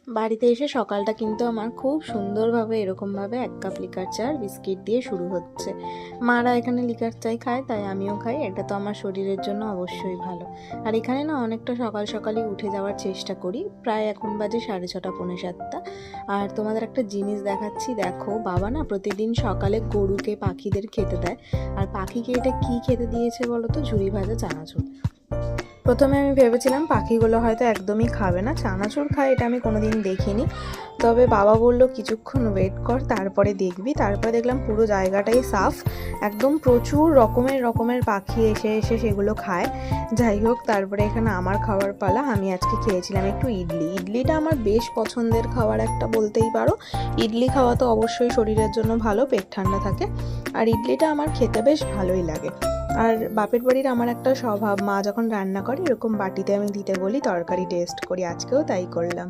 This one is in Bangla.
বাড়িতে এসে সকালটা কিন্তু আমার খুব সুন্দরভাবে এরকমভাবে 1 কাপ লিকার চা আর বিস্কিট দিয়ে শুরু হচ্ছে। মারা এখানে লিকার চাই খায়, তাই আমিও খাই। এটা তো আমার শরীরের জন্য অবশ্যই ভালো। আর এখানে না অনেকটা সকাল সকালই উঠে যাওয়ার চেষ্টা করি। প্রায় এখন বাজে 6:30 পৌনে 7টা। আর তোমাদের একটা জিনিস দেখাচ্ছি, দেখো বাবা না প্রতিদিন সকালে গরুকে পাখিদের খেতে দেয়। আর পাখিকে এটা কি খেতে দিয়েছে বলো তো? ঝুরি ভাজা চানাচুর। প্রথমে আমি ভেবেছিলাম পাখিগুলো হয়তো একদমই খাবে না, চানাচুর খায় এটা আমি কোনোদিন দেখিনি। তবে বাবা বলল কিছুক্ষণ ওয়েট কর, তারপরে দেখবি। তারপরে দেখলাম পুরো জায়গাটাই সাফ, একদম প্রচুর রকমের পাখি এসে এসে সেগুলো খায়। যাই হোক, তারপরে এখানে আমার খাওয়ার পালা। আমি আজকে খেয়েছিলাম একটু ইডলিটা আমার বেশ পছন্দের খাবার একটা বলতেই পারো। ইডলি খাওয়া তো অবশ্যই শরীরের জন্য ভালো, পেট ঠান্ডা থাকে। আর ইডলিটা আমার খেতে বেশ ভালোই লাগে। আর বাপের বাড়ির আমার একটা স্বভাব, মা যখন রান্না করে এরকম বাটিতে আমি দিতে বলি, তরকারি টেস্ট করি। আজকেও তাই করলাম।